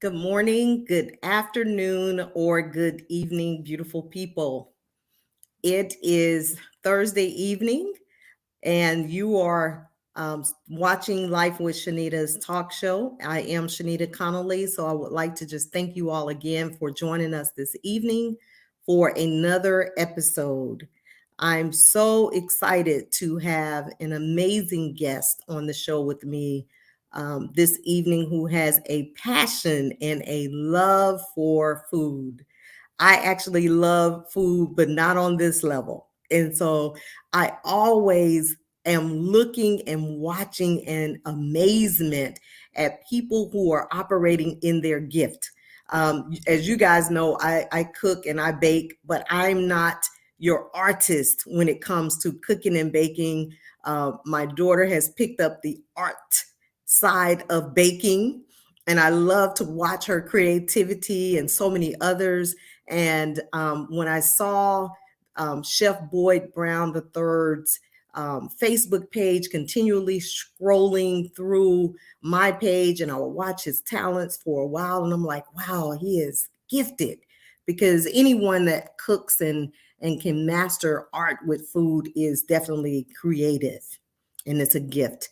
Good morning, good afternoon, or good evening, beautiful people. It is Thursday evening, and you are watching Life with Shenita's talk show. I am Shenita Connolly, so I would like to just thank you all again for joining us this evening for another episode. I'm so excited to have an amazing guest on the show with me this evening who has a passion and a love for food. I actually love food, but not on this level. And so I always am looking and watching in amazement at people who are operating in their gift. As you guys know, I cook and I bake, but I'm not your artist when it comes to cooking and baking. My daughter has picked up the art side of baking, and I love to watch her creativity and so many others. And when I saw Chef Boyd Brown III's Facebook page, continually scrolling through my page, and I would watch his talents for a while, and I'm like, wow, he is gifted. Because anyone that cooks and can master art with food is definitely creative, and it's a gift.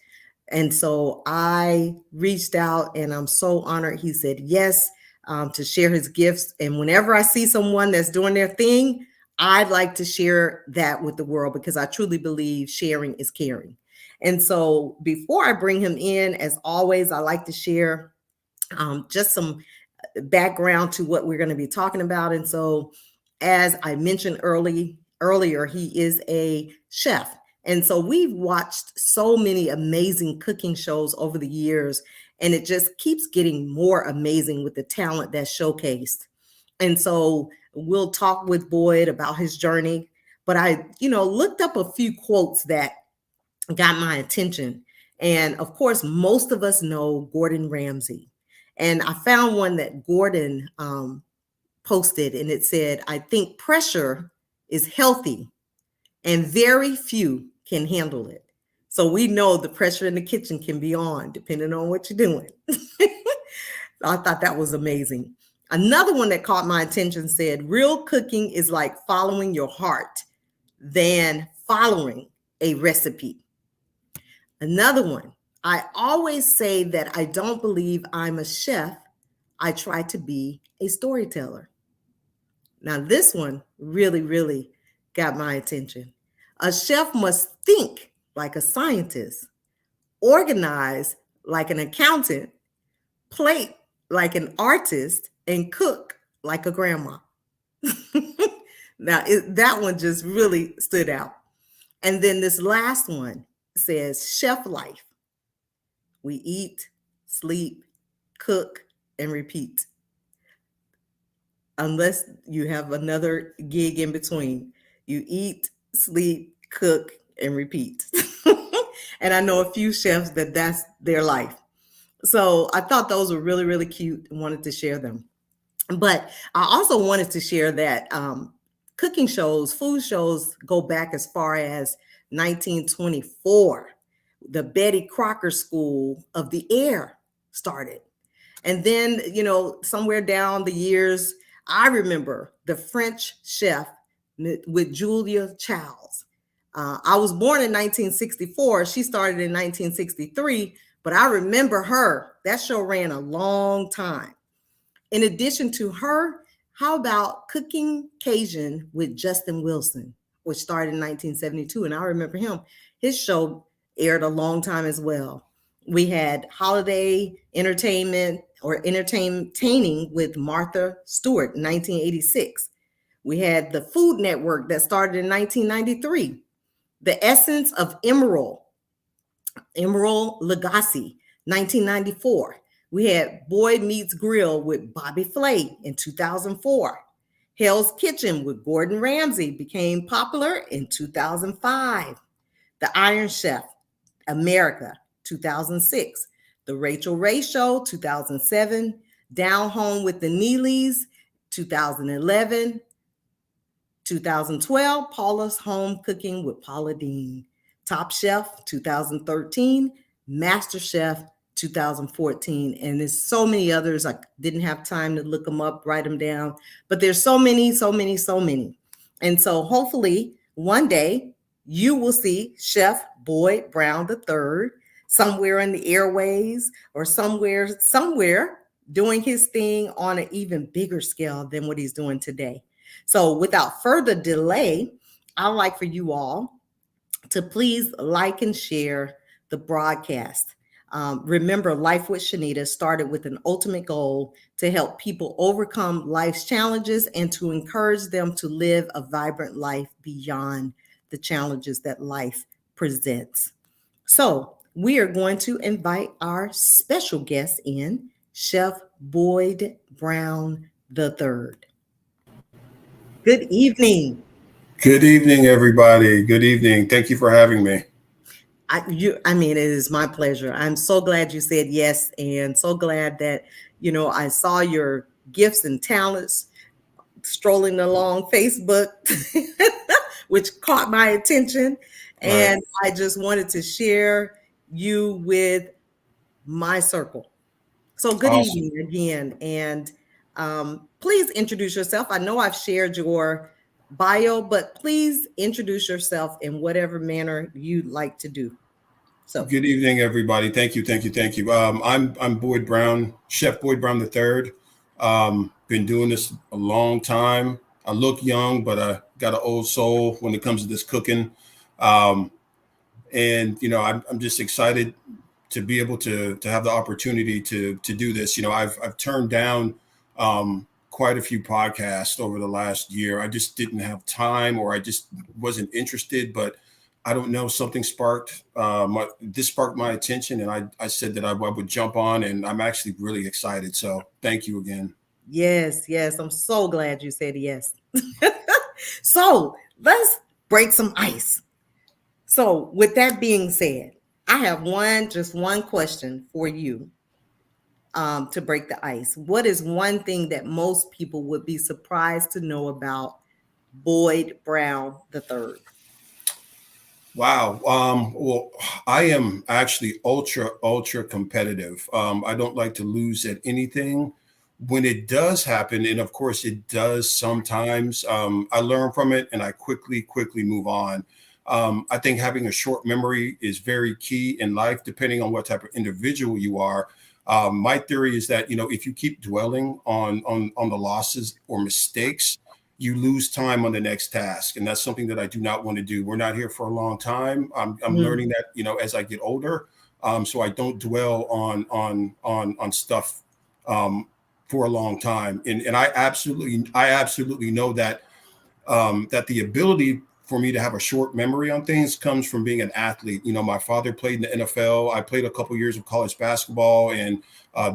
And so I reached out, and I'm so honored he said yes, to share his gifts. And whenever I see someone that's doing their thing, I'd like to share that with the world, because I truly believe sharing is caring. And so before I bring him in, as always, I like to share just some background to what we're going to be talking about. And so, as I mentioned earlier, he is a chef. And so we've watched so many amazing cooking shows over the years, and it just keeps getting more amazing with the talent that's showcased. And so we'll talk with Boyd about his journey. But I, looked up a few quotes that got my attention. And of course, most of us know Gordon Ramsay. And I found one that Gordon posted, and it said, I think pressure is healthy and very few can handle it. So we know the pressure in the kitchen can be on depending on what you're doing. I thought that was amazing. Another one that caught my attention said, real cooking is like following your heart than following a recipe. Another one, I always say that I don't believe I'm a chef. I try to be a storyteller. Now, this one really, really got my attention. A chef must think like a scientist, organize like an accountant, plate like an artist, and cook like a grandma. Now, that one just really stood out. And then this last one says, chef life. We eat, sleep, cook, and repeat. Unless you have another gig in between. You eat, sleep, cook, and repeat. And I know a few chefs that's their life. So I thought those were really, really cute and wanted to share them. But I also wanted to share that cooking shows, food shows go back as far as 1924. The Betty Crocker School of the Air started. And then, somewhere down the years, I remember the French chef with Julia Childs. I was born in 1964. She started in 1963, but I remember her. That show ran a long time. In addition to her, how about Cooking Cajun with Justin Wilson, which started in 1972? And I remember him. His show aired a long time as well. We had Holiday Entertainment or Entertaining with Martha Stewart in 1986. We had the Food Network that started in 1993. The Essence of Emerald Lagasse, 1994. We had Boy Meets Grill with Bobby Flay in 2004. Hell's Kitchen with Gordon Ramsay became popular in 2005. The Iron Chef, America, 2006. The Rachel Ray Show, 2007. Down Home with the Neelys, 2011. 2012, Paula's Home Cooking with Paula Deen. Top Chef, 2013. Master Chef, 2014. And there's so many others. I didn't have time to look them up, write them down, but there's so many, so many, so many. And so hopefully one day you will see Chef Boyd Brown III somewhere in the airways or somewhere doing his thing on an even bigger scale than what he's doing today. So without further delay, I'd like for you all to please like and share the broadcast. Remember, Life with Shenita started with an ultimate goal to help people overcome life's challenges and to encourage them to live a vibrant life beyond the challenges that life presents. So, we are going to invite our special guest in, Chef Boyd Brown III. Good evening. Good evening, everybody. Good evening. Thank you for having me. I mean, it is my pleasure. I'm so glad you said yes, and so glad that, I saw your gifts and talents strolling along Facebook, which caught my attention. Right. And I just wanted to share you with my circle. So, good Awesome. evening again. And please introduce yourself. I know I've shared your bio, but please introduce yourself in whatever manner you'd like to do. So, Good evening, everybody. Thank you. Thank you. Thank you. I'm Boyd Brown, Chef Boyd Brown III. Been doing this a long time. I look young, but I got an old soul when it comes to this cooking. Um, and I'm just excited to be able to have the opportunity to do this. I've turned down quite a few podcasts over the last year. I just didn't have time, or I just wasn't interested. But I don't know, something sparked my attention, and I said that I would jump on, and I'm actually really excited. So thank you again. yes, yes, I'm so glad you said yes. So, let's break some ice. So, with that being said, I have just one question for you to break the ice. What is one thing that most people would be surprised to know about Boyd Brown III? Wow. Well, I am actually ultra competitive. I don't like to lose at anything. When it does happen, and of course it does sometimes, I learn from it and I quickly move on. I think having a short memory is very key in life, depending on what type of individual you are. My theory is that if you keep dwelling on the losses or mistakes, you lose time on the next task, and that's something that I do not want to do. We're not here for a long time. I'm learning Mm, that as I get older, so I don't dwell on stuff um, for a long time. And I absolutely know that that the ability for me to have a short memory on things comes from being an athlete. My father played in the NFL. I played a couple years of college basketball, and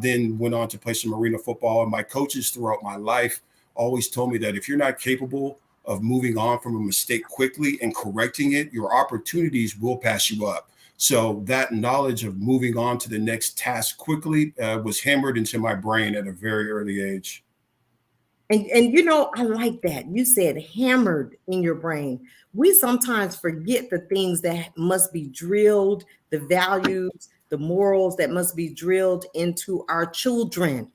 then went on to play some arena football. And my coaches throughout my life always told me that if you're not capable of moving on from a mistake quickly and correcting it, your opportunities will pass you up. So that knowledge of moving on to the next task quickly was hammered into my brain at a very early age. and I like that. You said hammered in your brain. We sometimes forget the things that must be drilled, the values, the morals that must be drilled into our children.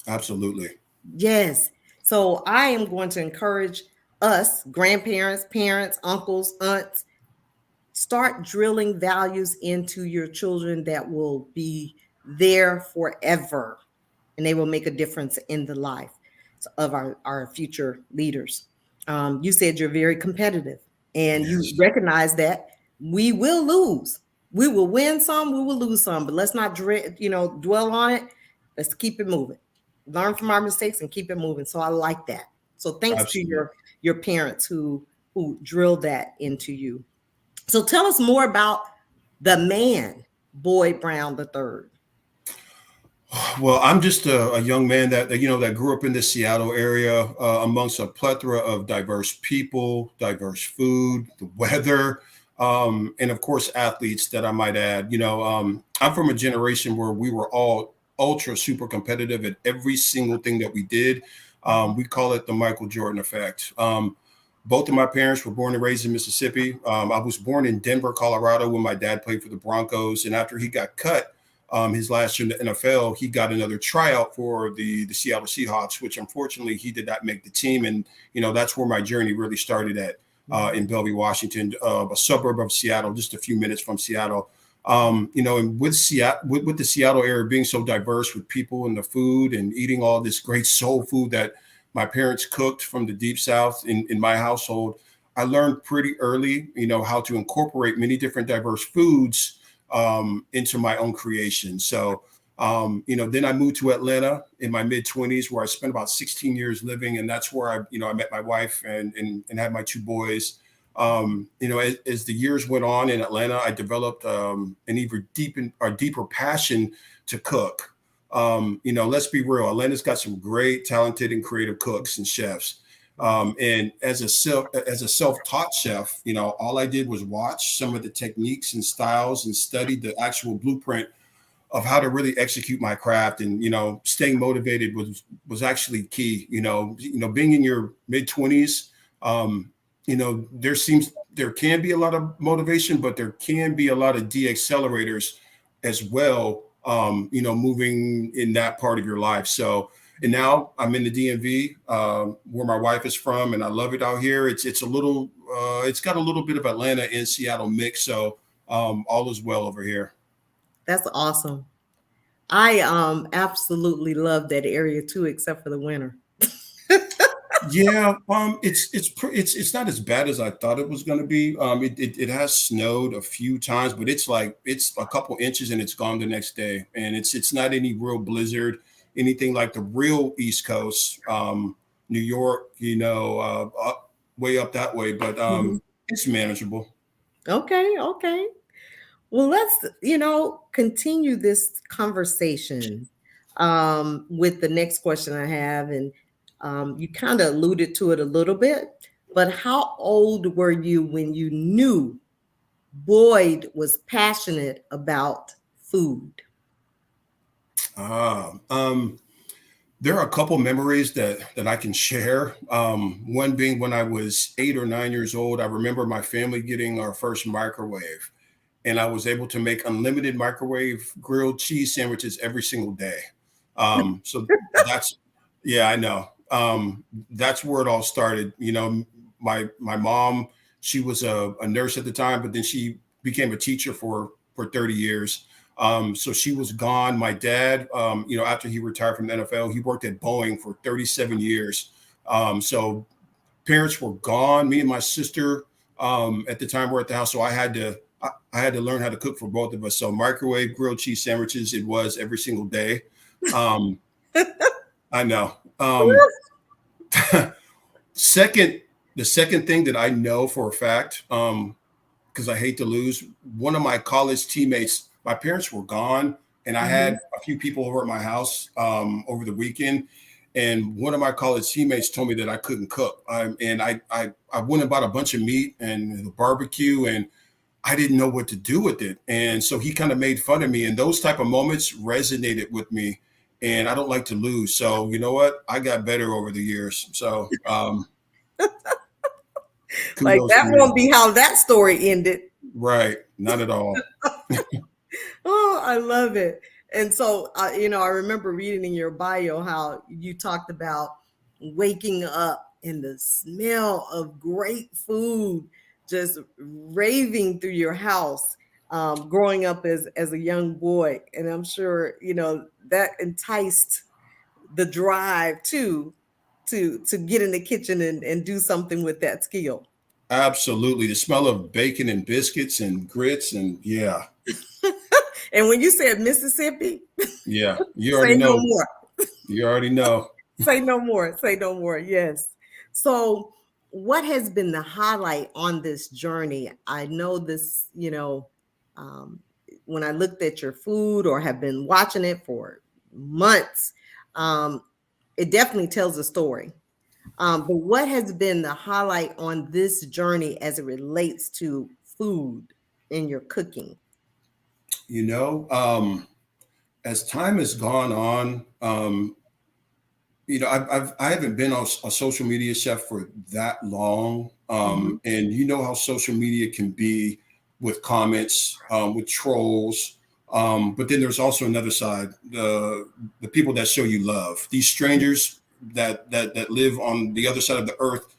Absolutely. Yes. So I am going to encourage us, grandparents, parents, uncles, aunts, start drilling values into your children that will be there forever, and they will make a difference in the life of our future leaders. You said you're very competitive, and you Yes. recognize that we will lose. We will win some, we will lose some, but let's not dwell on it. Let's keep it moving. Learn from our mistakes and keep it moving. So I like that. So thanks to Absolutely. your parents who drilled that into you. So tell us more about the man, Boyd Brown III. Well, I'm just a young man that grew up in the Seattle area, amongst a plethora of diverse people, diverse food, the weather, and of course athletes that I might add. I'm from a generation where we were all ultra super competitive at every single thing that we did. We call it the Michael Jordan effect. Both of my parents were born and raised in Mississippi. I was born in Denver, Colorado, when my dad played for the Broncos, and after he got cut, his last year in the NFL, he got another tryout for the Seattle Seahawks, which unfortunately he did not make the team. And that's where my journey really started at, in Bellevue, Washington, a suburb of Seattle, just a few minutes from Seattle. And with Seattle, with the Seattle area being so diverse with people and the food and eating all this great soul food that my parents cooked from the deep South in my household, I learned pretty early, how to incorporate many different diverse foods into my own creation. So, then I moved to Atlanta in my mid-20s, where I spent about 16 years living, and that's where I met my wife and had my two boys. As the years went on in Atlanta, I developed an even deeper passion to cook. Let's be real, Atlanta's got some great, talented, and creative cooks and chefs. And as a self-taught chef, all I did was watch some of the techniques and styles and study the actual blueprint of how to really execute my craft. And staying motivated was actually key. Being in your mid-20s, there can be a lot of motivation, but there can be a lot of de-accelerators as well. Moving in that part of your life. So, and now I'm in the DMV, where my wife is from, and I love it out here. It's a little, it's got a little bit of Atlanta and Seattle mix. So, all is well over here. That's awesome. I absolutely love that area too, except for the winter. Yeah, it's not as bad as I thought it was going to be. It has snowed a few times, but it's a couple inches and it's gone the next day, and it's not any real blizzard, anything like the real East Coast, New York, way up that way, but Mhm. it's manageable. Okay, okay. Well, let's, continue this conversation with the next question I have. And you kind of alluded to it a little bit, but how old were you when you knew Boyd was passionate about food? Ah, there are a couple memories that I can share. One being when I was 8 or 9 years old. I remember my family getting our first microwave, and I was able to make unlimited microwave grilled cheese sandwiches every single day. So that's, yeah, I know. That's where it all started. My mom, she was a nurse at the time, but then she became a teacher for 30 years. So she was gone. My dad, after he retired from the NFL, he worked at Boeing for 37 years. So parents were gone. Me and my sister, at the time, were at the house, so I had to learn how to cook for both of us. So microwave grilled cheese sandwiches, it was every single day. Um, I know. Second, the second thing that I know for a fact, because I hate to lose, one of my college teammates, my parents were gone, and I Mhm. had a few people over at my house over the weekend. And one of my college teammates told me that I couldn't cook. And I went and bought a bunch of meat and the barbecue, and I didn't know what to do with it. And so he kind of made fun of me. And those type of moments resonated with me. And I don't like to lose. So you know what? I got better over the years. So Like kudos to that me. won't be how that story ended. Right. Not at all. Oh, I love it. And so, I remember reading in your bio how you talked about waking up and the smell of great food just raving through your house, growing up as a young boy. And I'm sure, that enticed the drive to get in the kitchen and do something with that skill. Absolutely. The smell of bacon and biscuits and grits. And yeah, And when you said Mississippi, yeah. You already say no know. more. You already know. Say no more. Say no more. Yes. So, what has been the highlight on this journey? I know this, um, when I looked at your food or have been watching it for months, um, it definitely tells a story. But what has been the highlight on this journey as it relates to food in your cooking? You know, as time has gone on, I haven't been on a social media chef for that long, Mhm. and you know how social media can be with comments, with trolls, but then there's also another side, the people that show you love. These strangers that live on the other side of the earth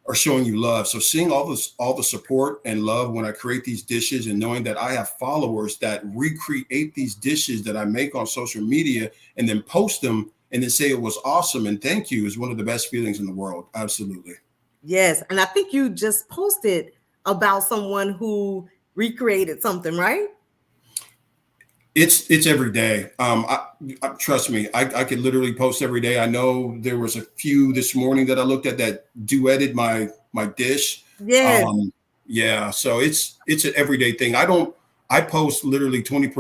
are showing you love. So seeing all the support and love when I create these dishes, and knowing that I have followers that recreate these dishes that I make on social media and then post them and then say it was awesome and thank you, is one of the best feelings in the world. Absolutely. Yes, and I think you just posted about someone who recreated something, right? It's every day. Trust me, I could literally post every day. I know there was a few this morning that I looked at that duetted my dish. Yes. Yeah, so it's an everyday thing. I post literally 20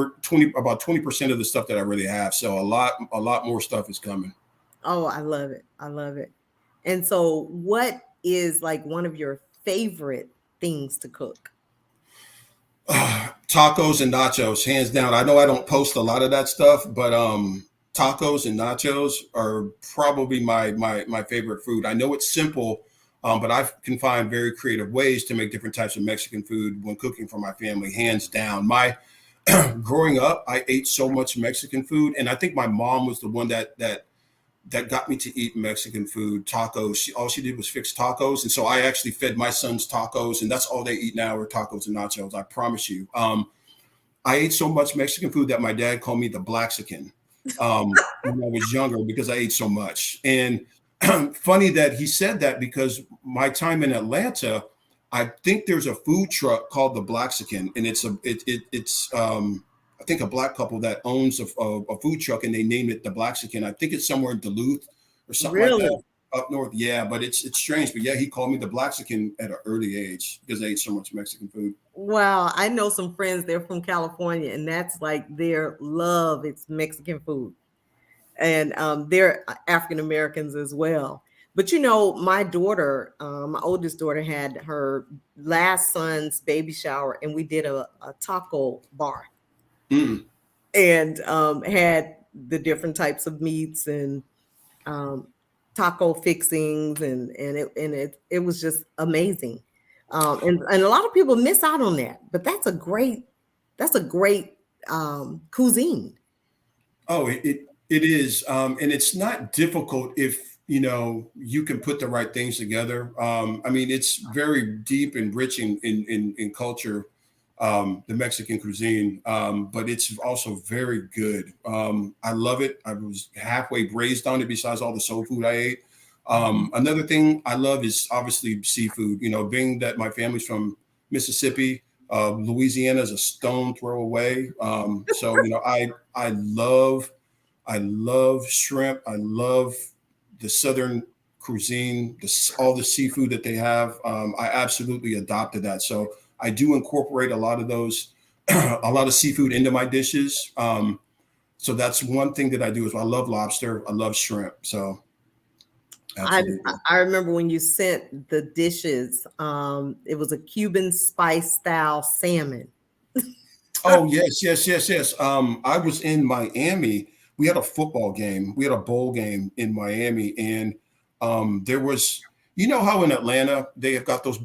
about 20% of the stuff that I really have. So a lot more stuff is coming. Oh, I love it. I love it. And so, what is like one of your favorite things to cook? Tacos and nachos, hands down. I know I don't post a lot of that stuff, but tacos and nachos are probably my favorite food. I know it's simple, but I can find very creative ways to make different types of Mexican food when cooking for my family. Hands down, my growing up, I ate so much Mexican food, and I think my mom was the one that got me to eat Mexican food, tacos. All she did was fix tacos, and so I actually fed my sons tacos, and that's all they eat now are tacos and nachos. I promise you. I ate so much Mexican food that my dad called me the Blaxican when I was younger because I ate so much. And funny that he said that, because my time in Atlanta, I think there's a food truck called the Blaxican, and it's I think a black couple that owns a food truck, and they named it the Blaxican. I think it's somewhere in Duluth or something like Really? that up north. Yeah, but it's strange. But yeah, he called me the Blaxican at an early age because I ate so much Mexican food. Wow, I know some friends, they're from California, and that's like their love. It's Mexican food. And they're African Americans as well. But my daughter, my oldest daughter, had her last son's baby shower, and we did a taco bar Mm. and had the different types of meats and um, taco fixings, and it was just amazing. And a lot of people miss out on that, but that's a great cuisine. Oh, it is, and it's not difficult if you can put the right things together. I mean, it's very deep and rich in culture, the Mexican cuisine, but it's also very good. I love it. I was halfway raised on it. Besides all the soul food I ate, Mhm. another thing I love is obviously seafood. Being that my family's from Mississippi. Louisiana is a stone throw away. So I love shrimp. I love the southern cuisine, all the seafood that they have. I absolutely adopted that. So I do incorporate a lot of those, a lot of seafood into my dishes. So that's one thing that I do is I love lobster. I love shrimp. So I absolutely. I remember when you sent the dishes. It was a Cuban spice style salmon. Oh yes, yes, yes, yes. I was in Miami. We had a football game. We had a bowl game in Miami, and there was, how in Atlanta they have got those,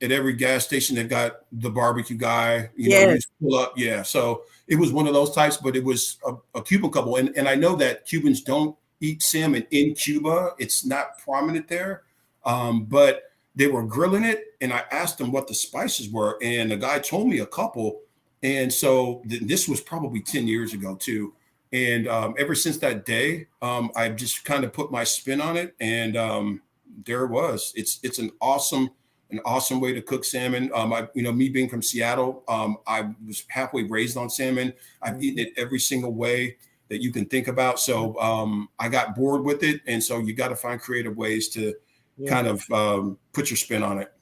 at every gas station they've got the barbecue guy. You Yes. just pull up. Yeah. So it was one of those types, but it was a Cuban couple, and I know that Cubans don't eat salmon in Cuba. It's not prominent there, but they were grilling it, and I asked them what the spices were, and the guy told me a couple. And so this was probably 10 years ago too. And ever since that day, I've just kind of put my spin on it, and there it was. It's an awesome way to cook salmon. Me being from Seattle, I was halfway raised on salmon. I've eaten it every single way that you can think about. So I got bored with it, and so you got to find creative ways to kind Yes. of put your spin on it.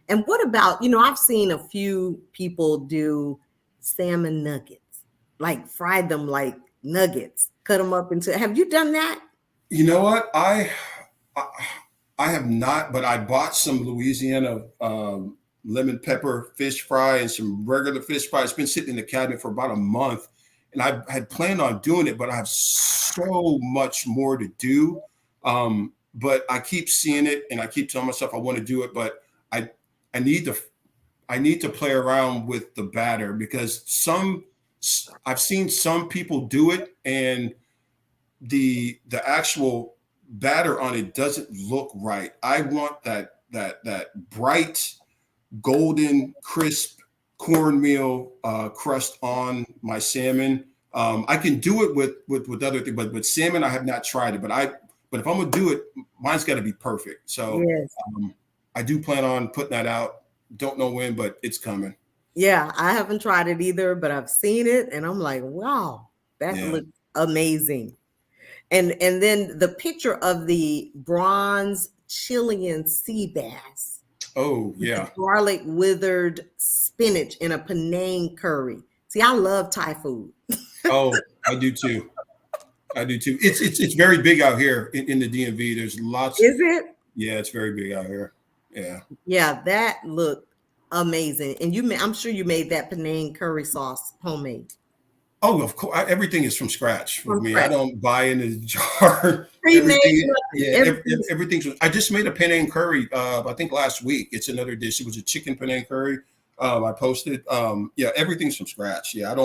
And what about, I've seen a few people do salmon nuggets, like fry them like nuggets, cut them up into. Have you done that? You know what? I, I have not, but I bought some Louisiana lemon pepper fish fry and some regular fish fry. It's been sitting in the cabinet for about a month, and I had planned on doing it, but I have so much more to do. But I keep seeing it, and I keep telling myself I want to do it, but I I need to I need to play around with the batter because I've seen some people do it, and the actual batter on it doesn't look right. I want that bright golden crisp cornmeal crust on my salmon. I can do it with other things, but with salmon I have not tried it. But if I'm gonna do it, mine's got to be perfect. So Yes. I do plan on putting that out. Don't know when, but it's coming. Yeah, I haven't tried it either, but I've seen it and I'm like, wow, that Yeah. looks amazing. And then the picture of the bronze Chilean sea bass Oh with the yeah. garlic withered spinach in a Penang curry. See, I love Thai food. Oh, I do too. I do too. It's very big out here in the DMV. There's lots. Is it? Yeah, it's very big out here. Yeah. Yeah, that looked amazing. And I'm sure you made that Penang curry sauce homemade Oh, of course. Everything is from scratch with from me. I scratch. don't buy in a jar. Pre-made Everything. nothing. Yeah. Everything. Everything's. I just made a Penang curry. I think last week. It's another dish. It was a chicken Penang curry. I posted. Yeah. Everything's from scratch. Yeah. I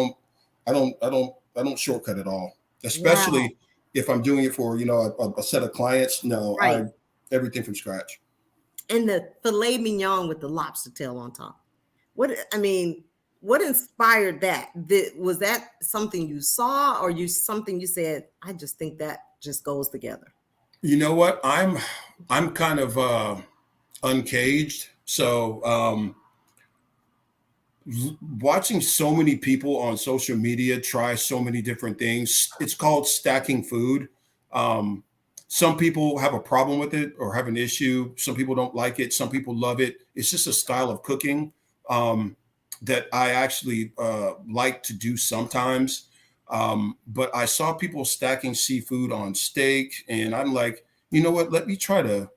don't shortcut at all. Wow. Especially if I'm doing it for a set of clients. No, Right. everything from scratch. And the filet mignon with the lobster tail on top. What inspired that? Was that something you saw or something you said, I just think that just goes together? You know what? I'm kind of uncaged. So watching so many people on social media try so many different things, it's called stacking food. Um, some people have a problem with it or have an issue. Some people don't like it. Some people love it. It's just a style of cooking um, that I actually like to do sometimes. But I saw people stacking seafood on steak, and I'm like, you know what? Let me try to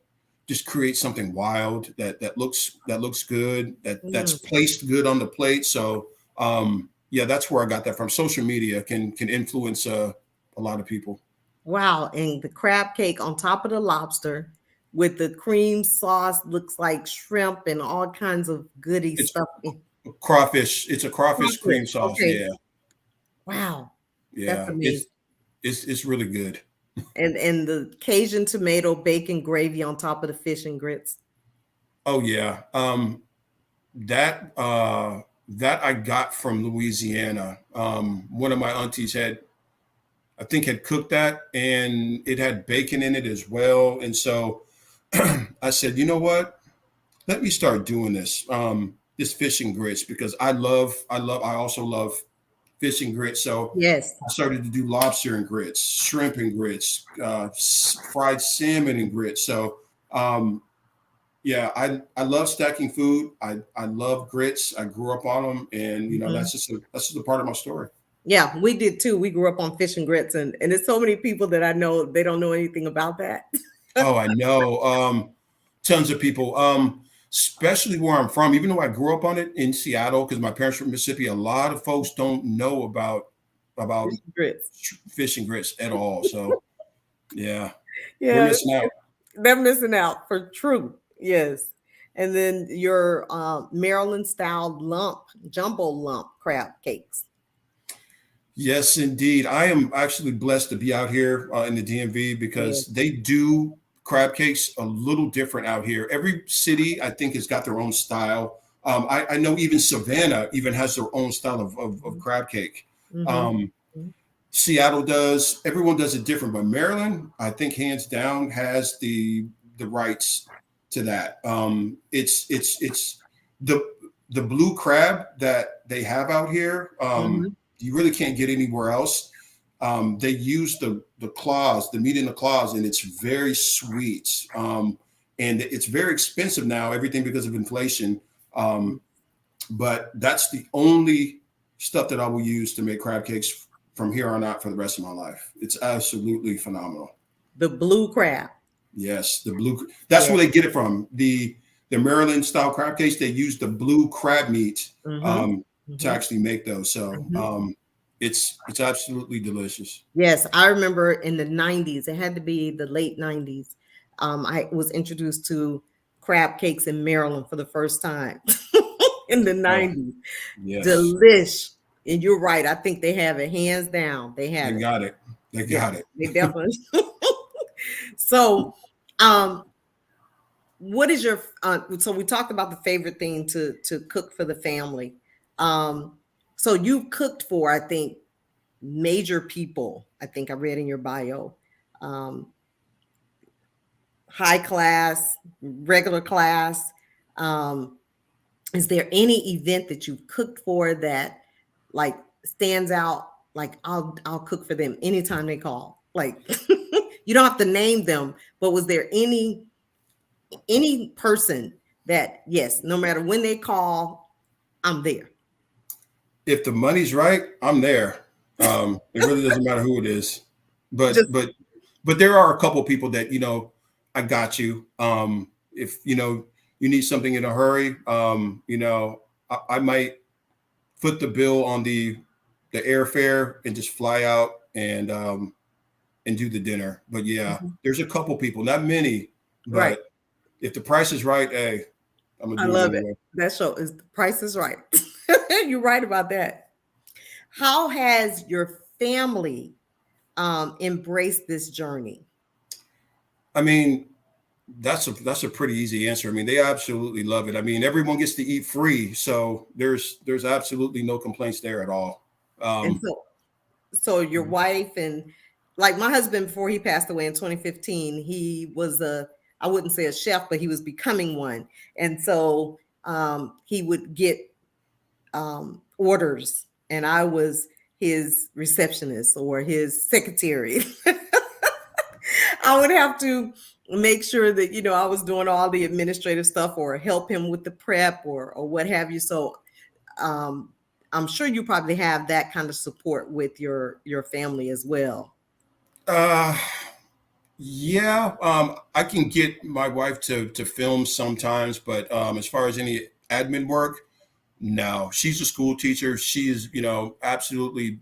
just create something wild that looks good, that's Mm. placed good on the plate. So yeah, that's where I got that from. Social media can influence a lot of people. Wow. And the crab cake on top of the lobster with the cream sauce looks like shrimp and all kinds of goody It's stuff in crawfish. It's a crawfish crawfish. cream sauce. Okay. Yeah, Wow. That's yeah. amazing. It's really good. And the Cajun tomato bacon gravy on top of the fish and grits. Oh yeah. That I got from Louisiana. One of my aunties had cooked that, and it had bacon in it as well. And so I said, you know what? Let me start doing this fish and grits because I also love fish and grits. So Yes. I started to do lobster and grits, shrimp and grits, fried salmon and grits. So um, yeah, I love stacking food. I love grits. I grew up on them, and Mhm. that's just a part of my story. Yeah, we did too. We grew up on fish and grits, and there's so many people that I know they don't know anything about that. Oh, I know. Tons of people. Especially where I'm from, even though I grew up on it in Seattle, because my parents were from Mississippi, a lot of folks don't know about Fish and grits. fish and grits at all. So yeah, they're Yeah, missing out. they're missing out for true. Yes. And then your Maryland style jumbo lump crab cakes. Yes, indeed. I am actually blessed to be out here in the DMV Yeah. because they do crab cakes a little different out here. Every city, I think, has got their own style. I know even Savannah even has their own style of crab cake. Mm-hmm. Um, Seattle does. Everyone does it different, but Maryland, I think, hands down, has the rights to that. It's the the blue crab that they have out here. Mm-hmm. You really can't get anywhere else. They use the claws, the meat in the claws, and it's very sweet. And it's very expensive now. Everything because of inflation. But that's the only stuff that I will use to make crab cakes from here on out for the rest of my life. It's absolutely phenomenal. The blue crab. Yes, the blue. That's Yeah. where they get it from. The Maryland style crab cakes. They use the blue crab meat Mm-hmm. to Mm-hmm. actually make those. So Mm-hmm. It's absolutely delicious. Yes, I remember in the 90s, it had to be the late 90s. I was introduced to crab cakes in Maryland for the first time in the Oh, 90s. yes. Delish. And you're right. I think they have it hands down. They They have it. got it. They Yeah, got it. they definitely. So, um, what is your so we talked about the favorite thing to cook for the family. So you cooked for, I think, major people. I think I read in your bio. Um, High class, regular class. Um, is there any event that you've cooked for that like stands out? Like I'll cook for them anytime they call. Like you don't have to name them, but was there any person that yes, no matter when they call, I'm there. If the money's right, I'm there. It really doesn't matter who it is. But Just but but there are a couple people that, I got you. If you need something in a hurry, I might foot the bill on the airfare and just fly out and do the dinner. But yeah, Mhm. there's a couple people, not many, Right. but if the price is right, hey, I'm gonna I do it love it. anyway. That show is the price is right. You're right about that. How has your family embraced this journey? I mean, that's a pretty easy answer. I mean, they absolutely love it. I mean, everyone gets to eat free, so there's absolutely no complaints there at all. And Um, so your wife and like my husband before he passed away in 2015, he was a I wouldn't say a chef, but he was becoming one. And so he would get orders and I was his receptionist or his secretary. I would have to make sure that I was doing all the administrative stuff or help him with the prep or what have you. So um, I'm sure you probably have that kind of support with your family as well. uh, yeah, I can get my wife to film sometimes, but as far as any admin work, no. She's a school teacher. She is, absolutely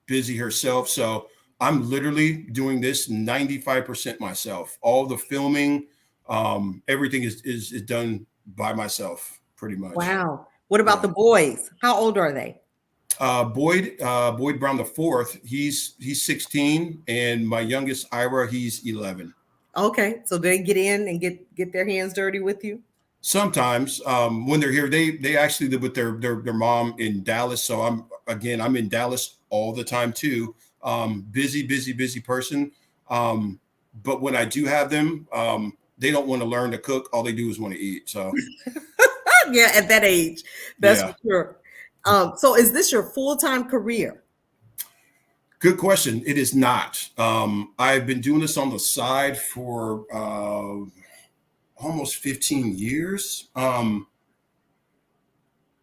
busy herself. So I'm literally doing this 95% myself. All the filming, everything is done by myself, pretty much. Wow. What about Yeah. the boys? How old are they? Boyd Brown the fourth. He's 16, and my youngest Ira, he's 11. Okay, so they get in and get their hands dirty with you. Sometimes when they're here, they actually live with their mom in Dallas. So I'm in Dallas all the time too. Busy person. Um, but when I do have them, they don't want to learn to cook. All they do is want to eat. So Yeah, at that age, that's for yeah, sure. So is this your full-time career? good question. It is not. I've been doing this on the side for almost 15 years.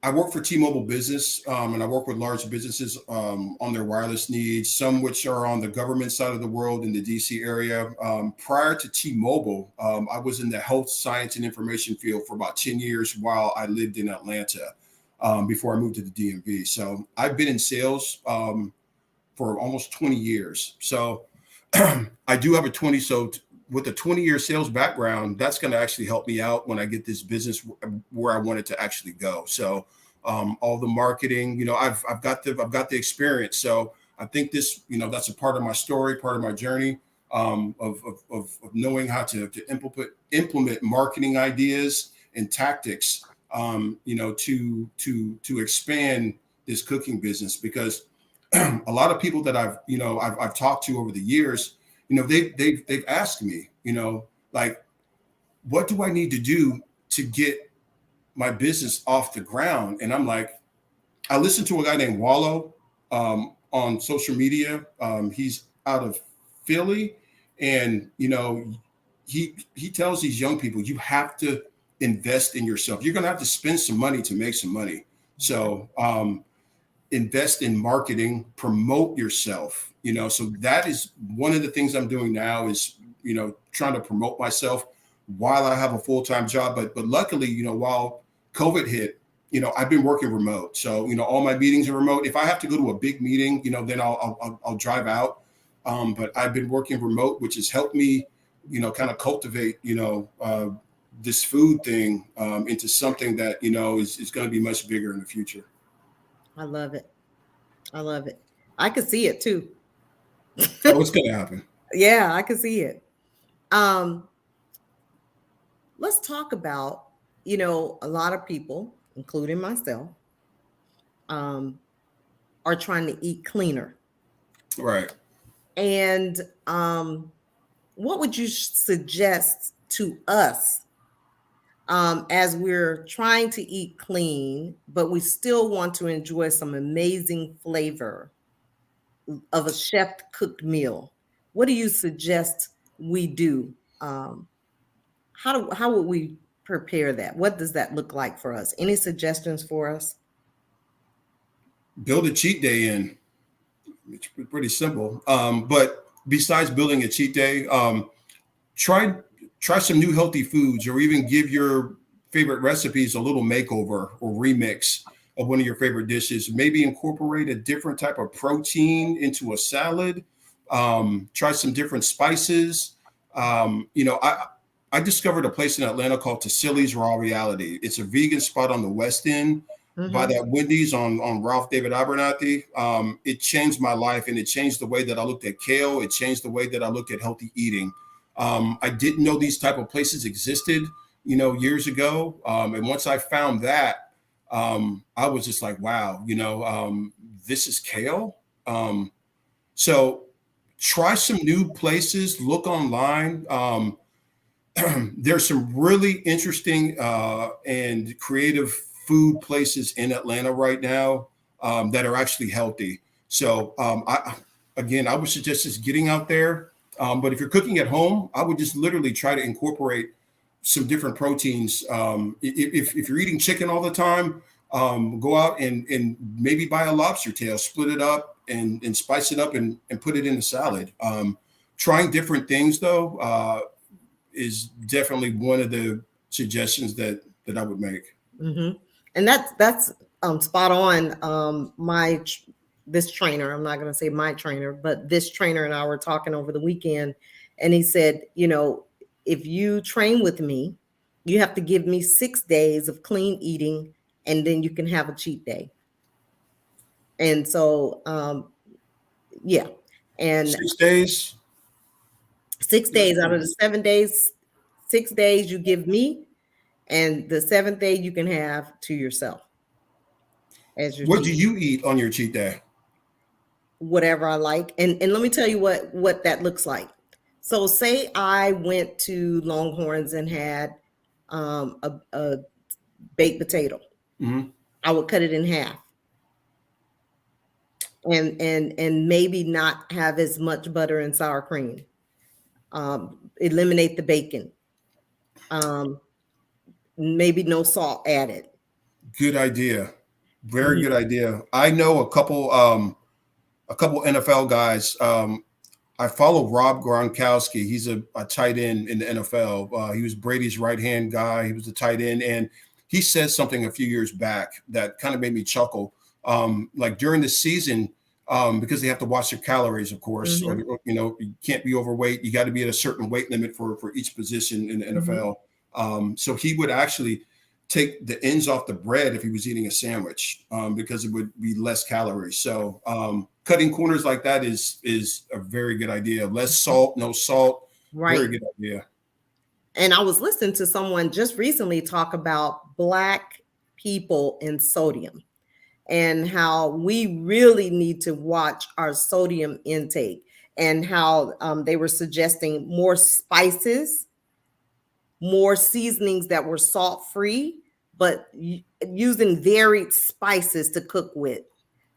I work for T-Mobile Business, and I work with large businesses on their wireless needs, some which are on the government side of the world in the DC area. Prior to T-Mobile, I was in the health science and information field for about 10 years while I lived in Atlanta before I moved to the DMV. So I've been in sales for almost 20 years. So I do have a 20. So with a 20-year sales background, that's going to actually help me out when I get this business where I want it to actually go. So all the marketing, I've got the experience. So I think this, that's a part of my story, part of my journey of knowing how to implement marketing ideas and tactics, to expand this cooking business because a lot of people that I've talked to over the years, they've asked me, like, what do I need to do to get my business off the ground? And I'm like, I listened to a guy named Wallow on social media. He's out of Philly, and he tells these young people, you have to invest in yourself. You're going to have to spend some money to make some money. So invest in marketing, promote yourself. So that is one of the things I'm doing now is trying to promote myself while I have a full-time job. But luckily, while COVID hit, I've been working remote, so all my meetings are remote. If I have to go to a big meeting, then I'll drive out. But I've been working remote, which has helped me, kind of cultivate, this food thing into something that is going to be much bigger in the future. I love it. I love it. I could see it too. Oh, it's going to happen. Yeah, I could see it. Um, let's talk about, a lot of people, including myself, um, are trying to eat cleaner. Right. And what would you suggest to us as we're trying to eat clean, but we still want to enjoy some amazing flavor of a chef cooked meal? What do you suggest we do? How would we prepare that? What does that look like for us? Any suggestions for us? Build a cheat day in. It's pretty simple. But besides building a cheat day, try some new healthy foods, or even give your favorite recipes a little makeover or remix of one of your favorite dishes. Maybe incorporate a different type of protein into a salad. Try some different spices. I discovered a place in Atlanta called Tassili's Raw Reality. It's a vegan spot on the West End by that Wendy's on Ralph David Abernathy. It changed my life, and it changed the way that I looked at kale. It changed the way that I look at healthy eating. I didn't know these type of places existed, years ago. And once I found that, I was just like, wow, this is kale. So try some new places, look online. There's some really interesting and creative food places in Atlanta right now that are actually healthy. So I would suggest just getting out there. But if you're cooking at home, I would just literally try to incorporate some different proteins. If you're eating chicken all the time, go out and maybe buy a lobster tail, split it up and spice it up and put it in a salad. Trying different things, though, is definitely one of the suggestions that I would make. Mm-hmm. And that's spot on. This trainer, I'm not going to say my trainer, but this trainer and I were talking over the weekend, and he said, if you train with me, you have to give me 6 days of clean eating, and then you can have a cheat day. And so, yeah, and 6 days. 6 days out of the 7 days, 6 days you give me, and the 7th day you can have to yourself as your What cheat. do you eat on your cheat day? Whatever I like. And let me tell you what that looks like. So say I went to Longhorns and had a baked potato. Mm-hmm. I would cut it in half. And maybe not have as much butter and sour cream. Eliminate the bacon. Maybe no salt added. Good idea. Very good idea. I know a couple NFL guys. I follow Rob Gronkowski. He's a tight end in the NFL. He was Brady's right-hand guy. He was a tight end. And he said something a few years back that kind of made me chuckle. Like during the season, because they have to watch their calories, of course, or you can't be overweight. You got to be at a certain weight limit for each position in the NFL. So he would actually take the ends off the bread if he was eating a sandwich because it would be less calories. So cutting corners like that is a very good idea. Less salt, no salt. Right. Very good idea. And I was listening to someone just recently talk about Black people and sodium and how we really need to watch our sodium intake, and how they were suggesting more spices, more seasonings that were salt-free, but using varied spices to cook with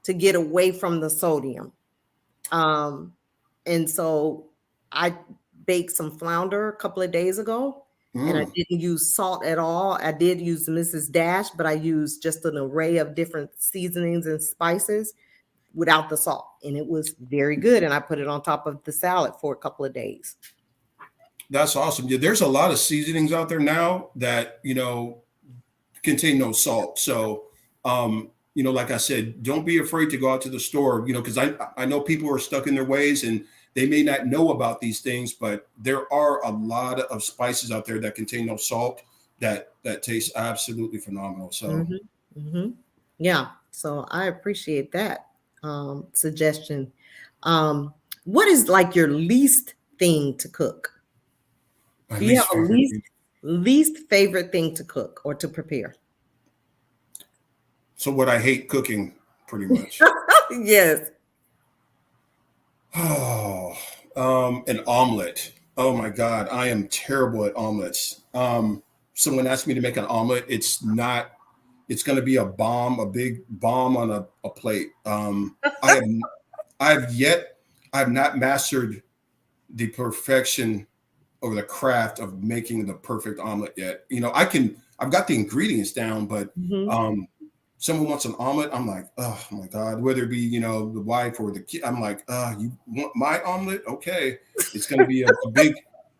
to get away from the sodium. And so I baked some flounder a couple of days ago, and I didn't use salt at all. I did use Mrs. Dash, but I used just an array of different seasonings and spices without the salt, and it was very good. And I put it on top of the salad for a couple of days. That's awesome. Yeah, there's a lot of seasonings out there now that, contain no salt. So, like I said, don't be afraid to go out to the store, because I know people are stuck in their ways and they may not know about these things, but there are a lot of spices out there that contain no salt that taste absolutely phenomenal. So, Yeah. So I appreciate that suggestion. Um, what is like your least thing to cook? my Do you have least a favorite thing. least favorite thing to cook or to prepare? So, what I hate cooking, pretty much. Yes. Oh, an omelet. Oh my God, I am terrible at omelets. Someone asked me to make an omelet. It's going to be a bomb, a big bomb on a plate. I have yet, I have not mastered the perfection or the craft of making the perfect omelet yet. I've got the ingredients down, but Mhm. um, someone wants an omelet, I'm like, oh my God, whether it be, the wife or the kid, I'm like, you want my omelet? Okay. It's going to be a big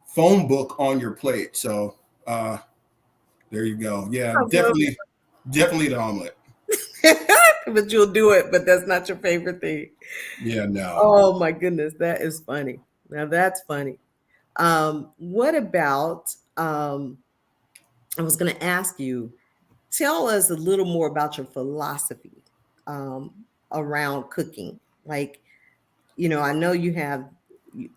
phone book on your plate. So there you go. Yeah, I love definitely the omelet. it. But you'll do it, but that's not your favorite thing. Yeah, no. Oh my goodness, that is funny. Now that's funny. What about I was going to ask you, tell us a little more about your philosophy around cooking. Like, I know you have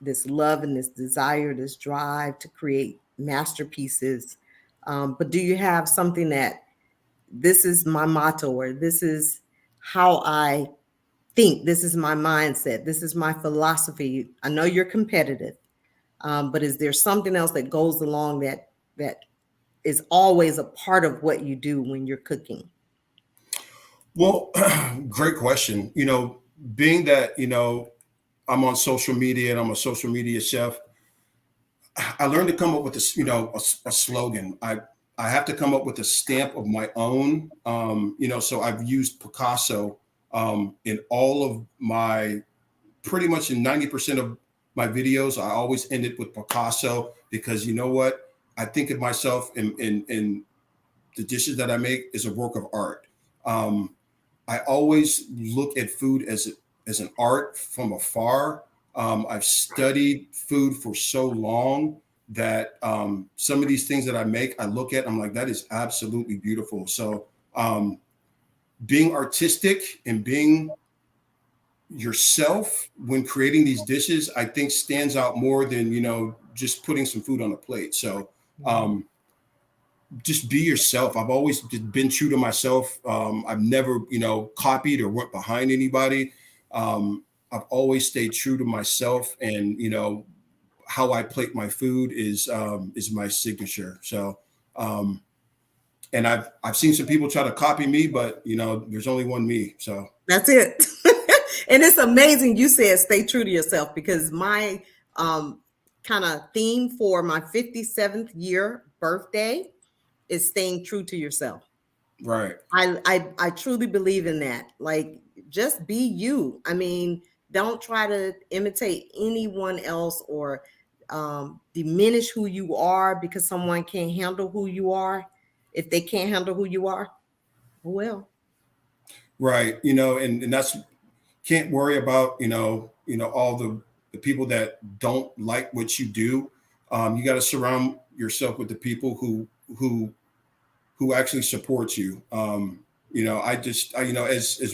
this love and this desire, this drive to create masterpieces. But do you have something that this is my motto, or this is how I think, this is my mindset, this is my philosophy? I know you're competitive, but is there something else that goes along that is always a part of what you do when you're cooking? Well, great question. Being that, I'm on social media and I'm a social media chef, I learned to come up with this, a slogan. I have to come up with a stamp of my own. So I've used Picasso in all of my, pretty much in 90% of my videos. I always end it with Picasso because you know what? I think of myself in the dishes that I make is a work of art. Um, I always look at food as an art from afar. I've studied food for so long that some of these things that I make, I look at, I'm like, that is absolutely beautiful. So being artistic and being yourself when creating these dishes, I think stands out more than, just putting some food on a plate. So um, just be yourself. I've always just been true to myself. I've never, copied or went behind anybody. I've always stayed true to myself, and how I plate my food is my signature. So, and I've seen some people try to copy me, but there's only one me. So That's it. And it's amazing you said stay true to yourself, because my kind of theme for my 57th year birthday is staying true to yourself. right. I truly believe in that. Like, just be you. I mean, don't try to imitate anyone else or diminish who you are because someone can't handle who you are. If they can't handle who you are, well, Right. And that's, can't worry about, all the people that don't like what you do. You got to surround yourself with the people who actually support you. As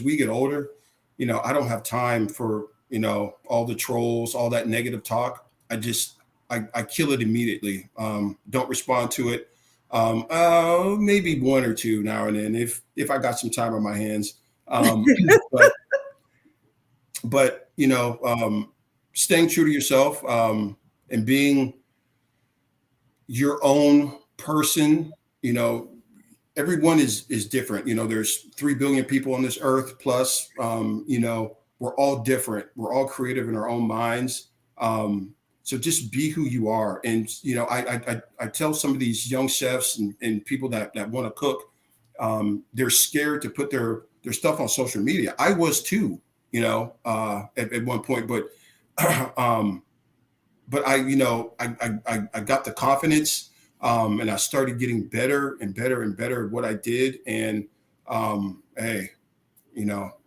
we get older, I don't have time for, all the trolls, all that negative talk. I kill it immediately. Don't respond to it. Maybe one or two now and then if I got some time on my hands. Um, but staying true to yourself, and being your own person. Everyone is different. There's 3 billion people on this earth plus. We're all different. We're all creative in our own minds. So just be who you are. And I tell some of these young chefs and people that want to cook, they're scared to put their stuff on social media. I was too, at one point, but um, but I got the confidence. And I started getting better and better and better at what I did. And hey,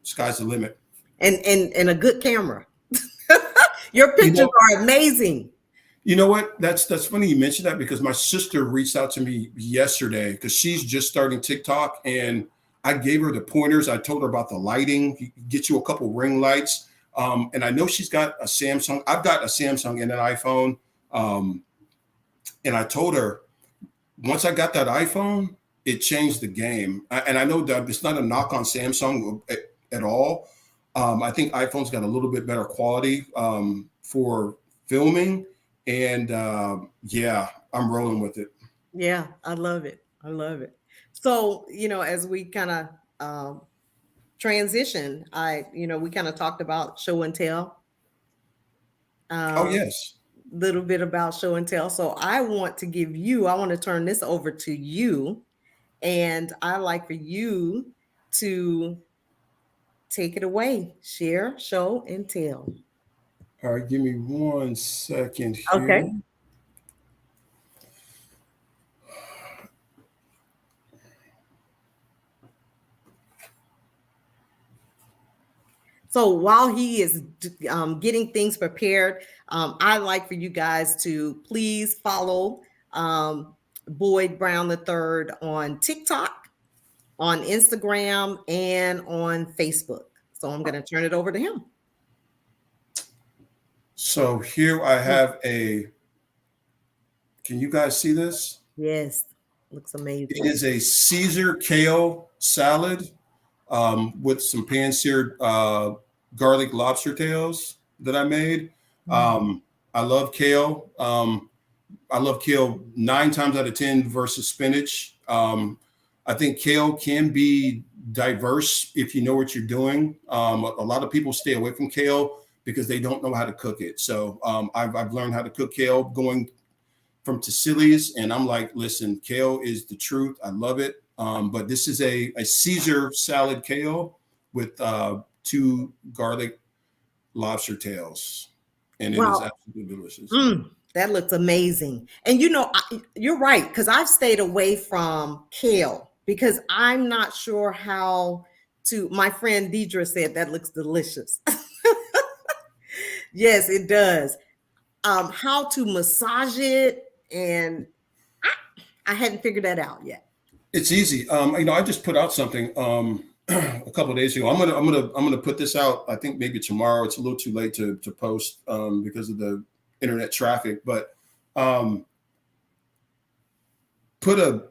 sky's the limit. And a good camera. Your You pictures know, are amazing. you know what? That's funny you mentioned that, because my sister reached out to me yesterday because she's just starting TikTok, and I gave her the pointers. I told her about the lighting. You get you a couple ring lights. And I know she's got a Samsung. I've got a Samsung and an iPhone. Um, and I told her, once I got that iPhone, it changed the game. And I know that it's not a knock on Samsung at all. I think iPhone's got a little bit better quality for filming. And yeah, I'm rolling with it. Yeah, I love it. I love it. So, as we kind of transition, we kind of talked about show and tell, Oh, a yes. little bit about show and tell. So I want to turn this over to you, and I like for you to take it away. Share, show, and tell. All right, give me 1 second Okay. here. So while he is getting things prepared, I'd like for you guys to please follow Boyd Brown III on TikTok, on Instagram, and on Facebook. So I'm going to turn it over to him. So here I have can you guys see this? Yes, looks amazing. It is a Caesar kale salad with some pan-seared garlic lobster tails that I made. I love kale. I love kale 9 times out of 10 versus spinach. I think kale can be diverse if you know what you're doing. A lot of people stay away from kale because they don't know how to cook it. So I've learned how to cook kale going from Tassili's, and I'm like, listen, kale is the truth. I love it. But this is a Caesar salad kale with 2 garlic lobster tails, and it is absolutely delicious. That looks amazing. And you're right, because I've stayed away from kale because I'm not sure how to. My friend Deidre said that looks delicious. Yes, it does. How to massage it, and I hadn't figured that out yet. It's easy. I just put out something a couple of days ago. I'm gonna put this out. I think maybe tomorrow. It's a little too late to post because of the internet traffic. But put a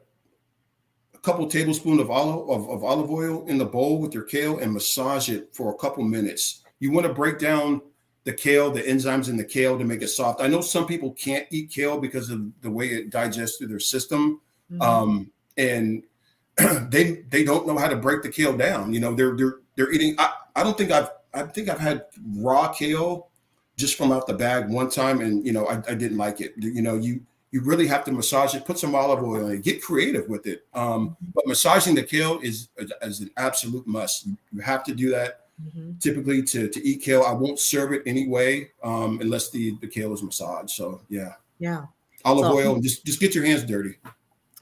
couple tablespoons of olive oil in the bowl with your kale and massage it for a couple minutes. You want to break down the kale, the enzymes in the kale to make it soft. I know some people can't eat kale because of the way it digests through their system. And they don't know how to break the kale down. They're eating. I think I've had raw kale just from out the bag one time, and I didn't like it. You really have to massage it. Put some olive oil in it. Get creative with it. But massaging the kale is an absolute must. You have to do that. Typically to eat kale. I won't serve it anyway unless the kale is massaged. So yeah. Olive oil, and just get your hands dirty.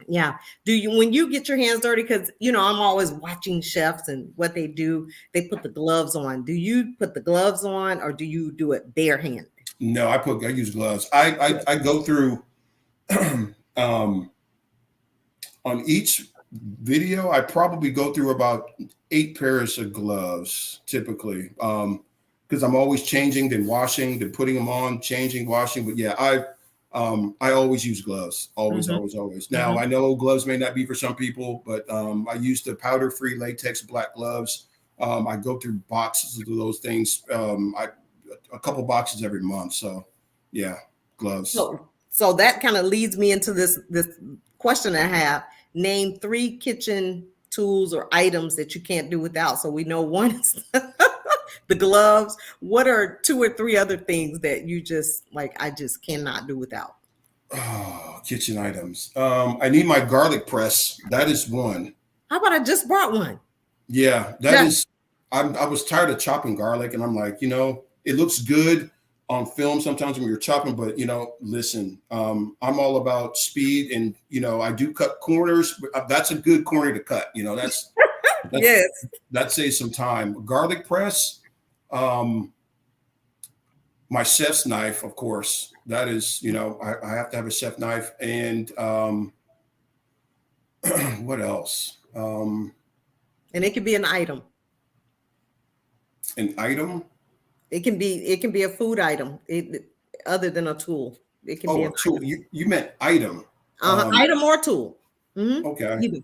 Yeah. When you get your hands dirty, because I'm always watching chefs and what they do, they put the gloves on. Do you put the gloves on, or do you do it barehanded? No, I use gloves. I go through on each video, I probably go through about 8 pairs of gloves typically, because I'm always changing, then washing, then putting them on, changing, washing. But yeah, I always use gloves. Always. Now I know gloves may not be for some people, but I use the powder-free latex black gloves. I go through boxes of those things. A couple boxes every month. So yeah, gloves. So that kind of leads me into this question I have. Name 3 kitchen tools or items that you can't do without. So we know one is the gloves. What are 2 or 3 other things that you just I just cannot do without? Oh, kitchen items. I need my garlic press. That is one. How about I just brought one? Yeah, that is. I was tired of chopping garlic, and I'm like, it looks good, on film sometimes when you're chopping, but listen, I'm all about speed, and I do cut corners, but that's a good corner to cut. That's Yes. that saves some time. Garlic press, my chef's knife, of course. That is, I have to have a chef knife, and what else? And it could be an item. An item. It can be a food item. Other than a tool. It can be Oh, an a tool. item. You meant item. Item or tool. Mm-hmm. Okay. Either.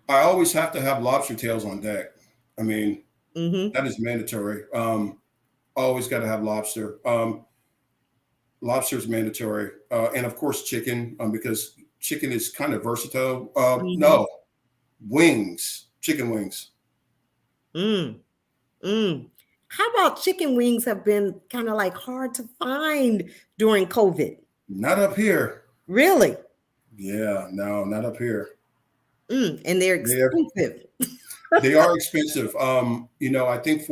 I always have to have lobster tails on deck. I mean, Mm-hmm. that is mandatory. Always got to have lobster. Lobster is mandatory, and of course chicken, because chicken is kind of versatile. Mm-hmm. No, wings, chicken wings. Mm. Mm. How about chicken wings have been kind of like hard to find during COVID? Not up here. Really? Yeah, no, not up here. And they're expensive. They are expensive. I think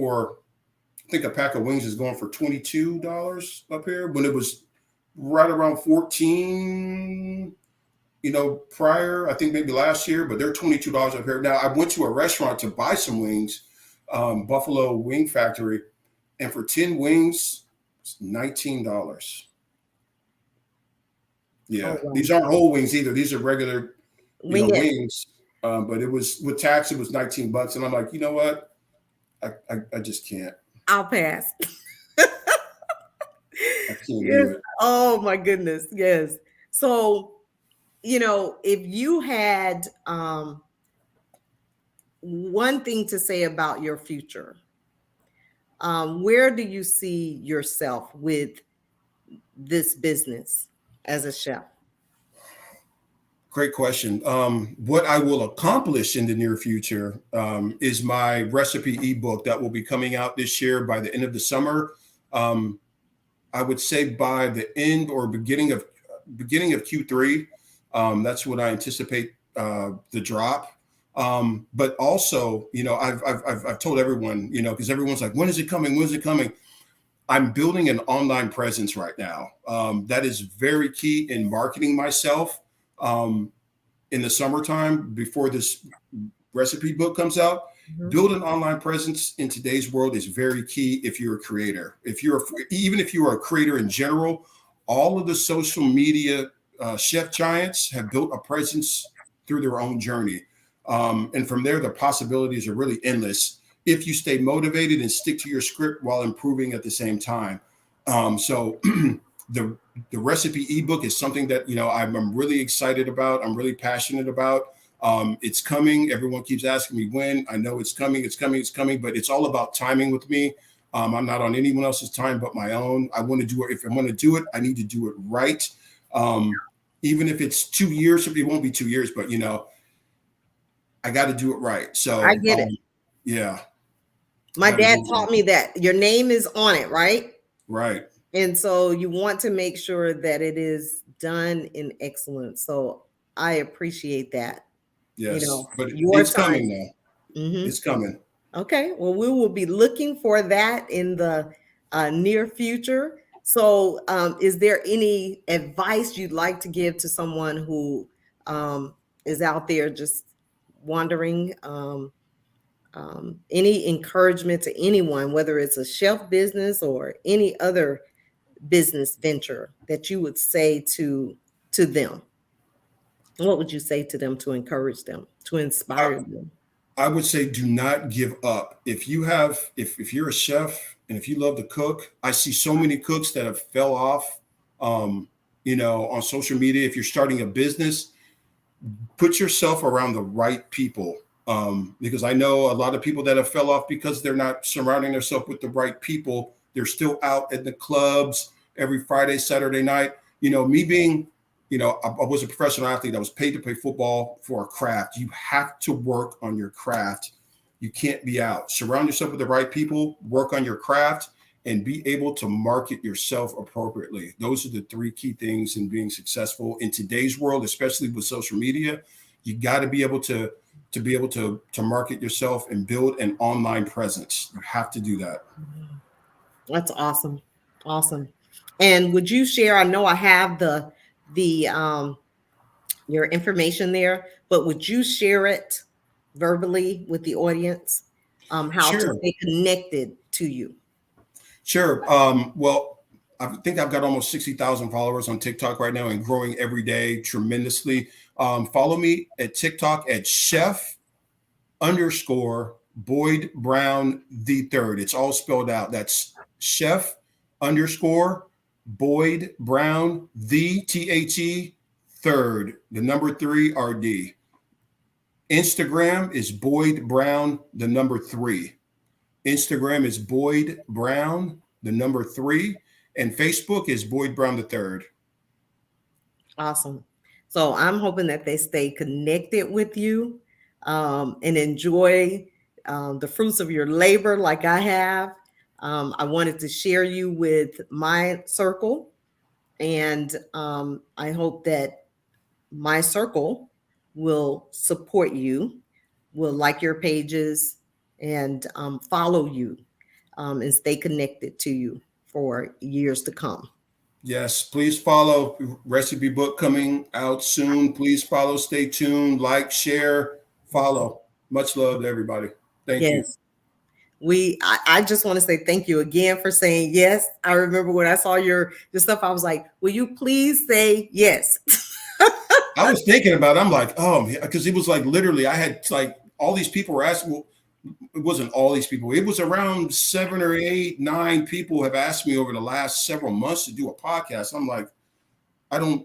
a pack of wings is going for $22 up here when it was right around 14, prior, I think maybe last year, but they're $22 up here. Now, I went to a restaurant to buy some wings, Buffalo Wing Factory, and for 10 wings, it's $19. Yeah, Oh, wow. These aren't whole wings either. These are regular Wings. but it was with tax, it was $19. And I'm like, you know what? I just can't. I'll pass. I can't do it. Oh my goodness. Yes. So, if you had one thing to say about your future, where do you see yourself with this business as a chef? Great question. What I will accomplish in the near future is my recipe ebook that will be coming out this year by the end of the summer. I would say by the end or beginning of Q3. That's what I anticipate the drop. But also, I've told everyone, because everyone's like, when is it coming? When is it coming? I'm building an online presence right now. That is very key in marketing myself. In the summertime before this recipe book comes out. Mm-hmm. Build an online presence in today's world is very key if you're a creator. Even if you are a creator in general, all of the social media chef giants have built a presence through their own journey. And from there, the possibilities are really endless if you stay motivated and stick to your script while improving at the same time. The recipe ebook is something that I'm really excited about. I'm really passionate about. It's coming. Everyone keeps asking me when. I know it's coming. It's coming. It's coming. But it's all about timing with me. I'm not on anyone else's time but my own. I want to do it. If I want to do it, I need to do it right. Even if it's 2 years, it won't be 2 years. But I got to do it right. So I get it. Yeah. My dad taught me that your name is on it, right? Right. And so you want to make sure that it is done in excellence. So I appreciate that. Yes, but it's coming now. Mm-hmm. It's coming. Okay. Well, we will be looking for that in the near future. So is there any advice you'd like to give to someone who is out there just wondering? Any encouragement to anyone, whether it's a chef business or any other business venture, that you would say to them? What would you say to them to encourage them, to inspire them? I would say do not give up. If you're a chef and if you love to cook, I see so many cooks that have fell off on social media. If you're starting a business, put yourself around the right people. Because I know a lot of people that have fell off because they're not surrounding themselves with the right people. They're still out at the clubs every Friday, Saturday night. Me being, I was a professional athlete. I was paid to play football for a craft. You have to work on your craft. You can't be out. Surround yourself with the right people, work on your craft, and be able to market yourself appropriately. Those are the 3 key things in being successful in today's world, especially with social media. You got to be able to to be able to market yourself and build an online presence. You have to do that. That's awesome. Awesome. And would you share? I know I have the your information there, but would you share it verbally with the audience? How to Sure. stay connected to you? Sure. Well, I think I've got almost 60,000 followers on TikTok right now and growing every day tremendously. Follow me at TikTok at chef underscore Boyd Brown the third. It's all spelled out. That's chef underscore Boyd Brown the THE third, the number 3 RD. Instagram is Boyd Brown, the number 3. Instagram is Boyd Brown, the number 3. And Facebook is Boyd Brown the third. Awesome. So I'm hoping that they stay connected with you and enjoy the fruits of your labor like I have. I wanted to share you with my circle, and I hope that my circle will support you, will like your pages, and follow you and stay connected to you for years to come. Yes, please follow. Recipe book coming out soon. Please follow. Stay tuned. Like, share, follow. Much love to everybody. Thank you. Yes. I just want to say thank you again for saying yes. I remember when I saw your stuff, I was like, will you please say yes? I was thinking about it. I'm like, oh, because it was like literally, I had like all these people were asking. Well, it wasn't all these people. It was around 7 or 8, 9 people have asked me over the last several months to do a podcast. I'm like, I'm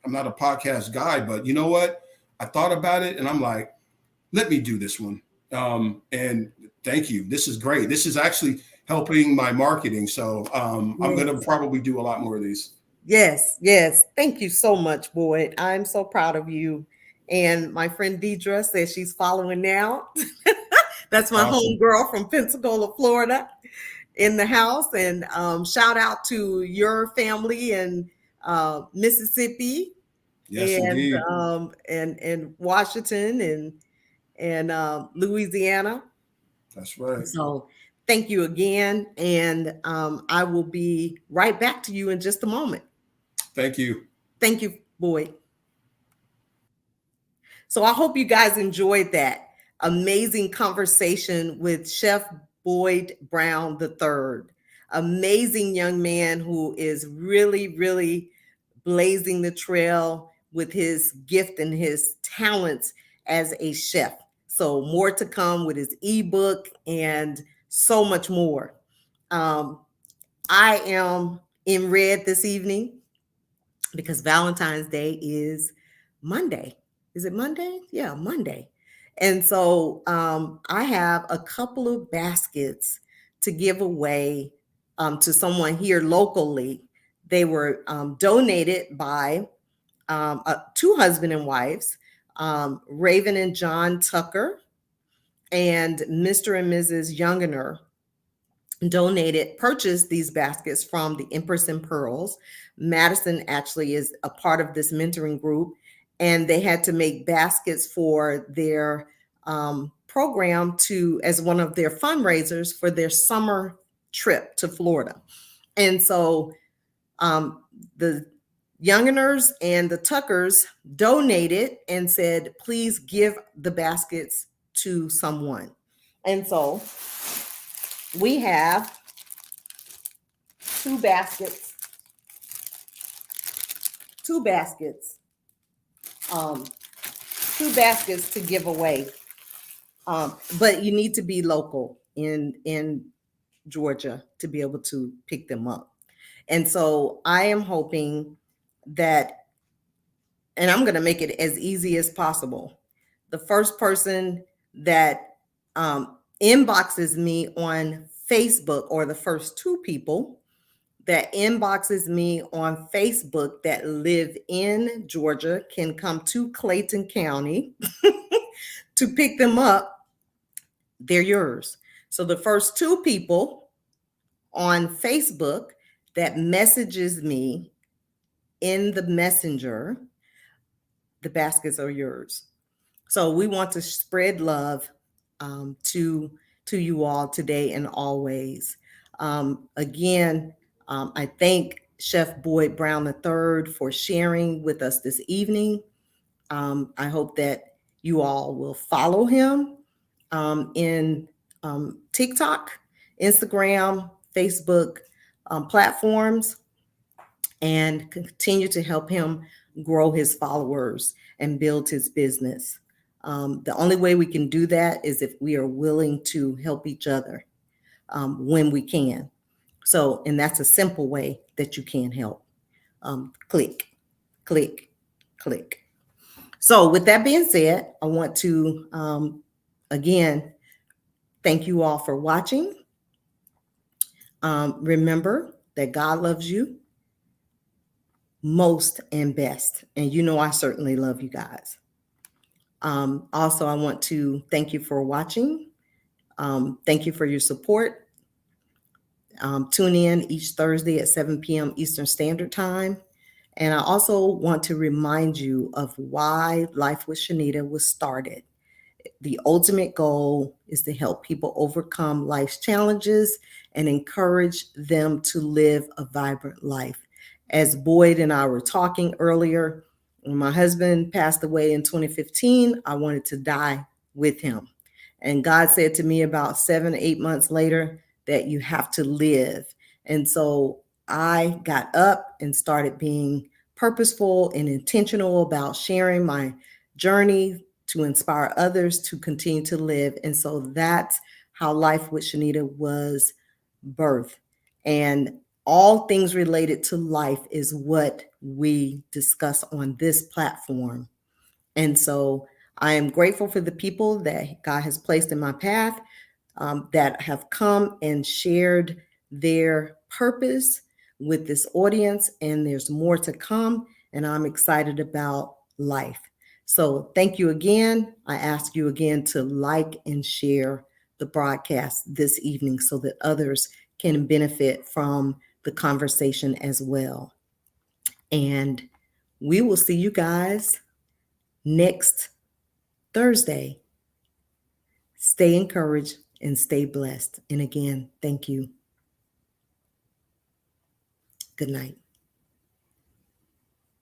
not a podcast guy, but you know what? I thought about it and I'm like, let me do this one. And thank you. This is great. This is actually helping my marketing. So I'm going to probably do a lot more of these. Yes, yes. Thank you so much, Boyd. I'm so proud of you. And my friend Deidre says she's following now. That's my Awesome. home girl from Pensacola, Florida, in the house. And shout out to your family in Mississippi, Yes, indeed. and Washington and Louisiana. That's right. So thank you again. And I will be right back to you in just a moment. Thank you. Thank you, Boyd. So I hope you guys enjoyed that amazing conversation with Chef Boyd Brown III. Amazing young man who is really, really blazing the trail with his gift and his talents as a chef. So more to come with his ebook and so much more. I am in red this evening because Valentine's Day is Monday. Is it Monday? Yeah, Monday. And so I have a couple of baskets to give away to someone here locally. They were donated by 2 husband and wives, Raven and John Tucker, and Mr. and Mrs. Youngener purchased these baskets from the Empress and Pearls. Madison actually is a part of this mentoring group, and they had to make baskets for their program as one of their fundraisers for their summer trip to Florida. And so the Youngeners and the Tuckers donated and said, please give the baskets to someone. And so we have 2 baskets, 2 baskets to give away. But you need to be local in Georgia to be able to pick them up. And so I am hoping that, and I'm going to make it as easy as possible. The first person that inboxes me on Facebook, or the first 2 people that inboxes me on Facebook that live in Georgia, can come to Clayton County to pick them up. They're yours. So the first 2 people on Facebook that messages me in the messenger, the baskets are yours. So we want to spread love to you all today and always. Again, I thank Chef Boyd Brown III for sharing with us this evening. I hope that you all will follow him in TikTok, Instagram, Facebook platforms, and continue to help him grow his followers and build his business. The only way we can do that is if we are willing to help each other when we can. So, and that's a simple way that you can help. Click, click, click. So, with that being said, I want to again thank you all for watching. Remember that God loves you most and best. And you know, I certainly love you guys. Also, I want to thank you for watching. Thank you for your support. Tune in each Thursday at 7 p.m. Eastern Standard Time. And I also want to remind you of why Life with Shenita was started. The ultimate goal is to help people overcome life's challenges and encourage them to live a vibrant life. As Boyd and I were talking earlier, when my husband passed away in 2015, I wanted to die with him. And God said to me about 7, 8 months later that you have to live. And so I got up and started being purposeful and intentional about sharing my journey to inspire others to continue to live. And so that's how Life with Shenita was birthed. And all things related to life is what we discuss on this platform. And so I am grateful for the people that God has placed in my path that have come and shared their purpose with this audience. And there's more to come. And I'm excited about life. So thank you again. I ask you again to like and share the broadcast this evening so that others can benefit from the conversation as well. And we will see you guys next Thursday. Stay encouraged and stay blessed. And again, thank you. Good night.